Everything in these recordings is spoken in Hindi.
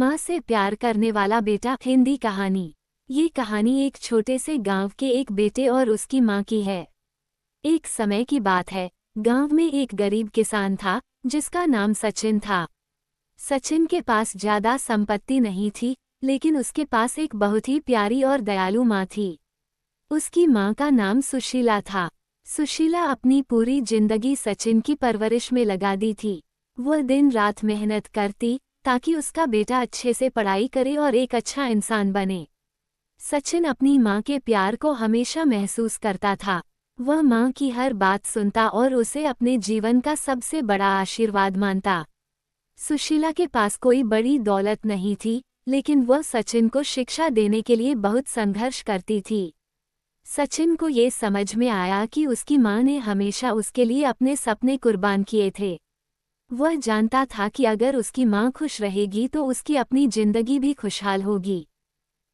माँ से प्यार करने वाला बेटा। हिंदी कहानी। ये कहानी एक छोटे से गांव के एक बेटे और उसकी माँ की है। एक समय की बात है, गांव में एक गरीब किसान था जिसका नाम सचिन था। सचिन के पास ज्यादा संपत्ति नहीं थी, लेकिन उसके पास एक बहुत ही प्यारी और दयालु माँ थी। उसकी माँ का नाम सुशीला था। सुशीला अपनी पूरी जिंदगी सचिन की परवरिश में लगा दी थी। वह दिन रात मेहनत करती ताकि उसका बेटा अच्छे से पढ़ाई करे और एक अच्छा इंसान बने। सचिन अपनी माँ के प्यार को हमेशा महसूस करता था। वह माँ की हर बात सुनता और उसे अपने जीवन का सबसे बड़ा आशीर्वाद मानता। सुशीला के पास कोई बड़ी दौलत नहीं थी, लेकिन वह सचिन को शिक्षा देने के लिए बहुत संघर्ष करती थी। सचिन को ये समझ में आया कि उसकी माँ ने हमेशा उसके लिए अपने सपने कुर्बान किए थे। वह जानता था कि अगर उसकी माँ खुश रहेगी तो उसकी अपनी जिंदगी भी खुशहाल होगी।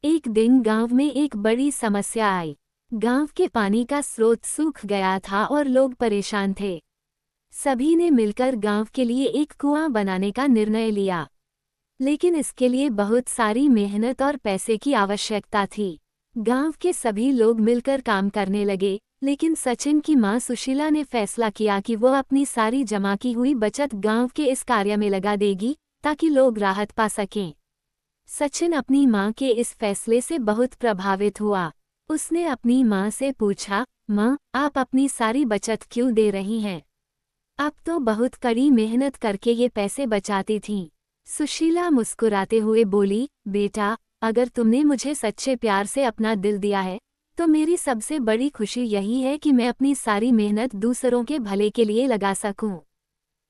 एक दिन गांव में एक बड़ी समस्या आई। गांव के पानी का स्रोत सूख गया था और लोग परेशान थे। सभी ने मिलकर गांव के लिए एक कुआं बनाने का निर्णय लिया, लेकिन इसके लिए बहुत सारी मेहनत और पैसे की आवश्यकता थी। गांव के सभी लोग मिलकर काम करने लगे, लेकिन सचिन की माँ सुशीला ने फैसला किया कि वह अपनी सारी जमा की हुई बचत गांव के इस कार्य में लगा देगी ताकि लोग राहत पा सकें। सचिन अपनी माँ के इस फैसले से बहुत प्रभावित हुआ। उसने अपनी माँ से पूछा, माँ, आप अपनी सारी बचत क्यों दे रही हैं? आप तो बहुत कड़ी मेहनत करके ये पैसे बचाती थीं। सुशीला मुस्कुराते हुए बोली, बेटा, अगर तुमने मुझे सच्चे प्यार से अपना दिल दिया है तो मेरी सबसे बड़ी खुशी यही है कि मैं अपनी सारी मेहनत दूसरों के भले के लिए लगा सकूं।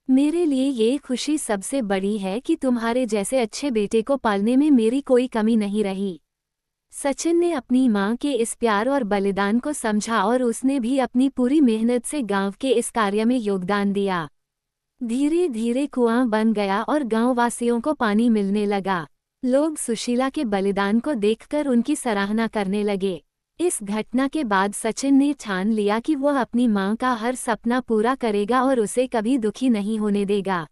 मेरे लिए ये खुशी सबसे बड़ी है कि तुम्हारे जैसे अच्छे बेटे को पालने में मेरी कोई कमी नहीं रही। सचिन ने अपनी माँ के इस प्यार और बलिदान को समझा और उसने भी अपनी पूरी मेहनत से गांव के इस कार्य में योगदान दिया। धीरे धीरे कुआं बन गया और गांववासियों को पानी मिलने लगा। लोग सुशीला के बलिदान को देखकर उनकी सराहना करने लगे। इस घटना के बाद सचिन ने ठान लिया कि वह अपनी माँ का हर सपना पूरा करेगा और उसे कभी दुखी नहीं होने देगा।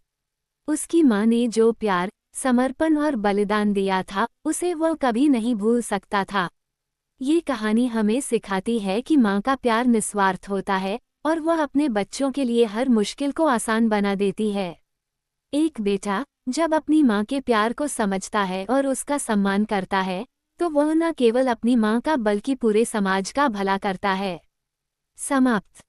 उसकी माँ ने जो प्यार, समर्पण और बलिदान दिया था, उसे वह कभी नहीं भूल सकता था। ये कहानी हमें सिखाती है कि माँ का प्यार निस्वार्थ होता है और वह अपने बच्चों के लिए हर मुश्किल को आसान बना देती है। एक बेटा जब अपनी माँ के प्यार को समझता है और उसका सम्मान करता है, तो वह न केवल अपनी माँ का बल्कि पूरे समाज का भला करता है। समाप्त।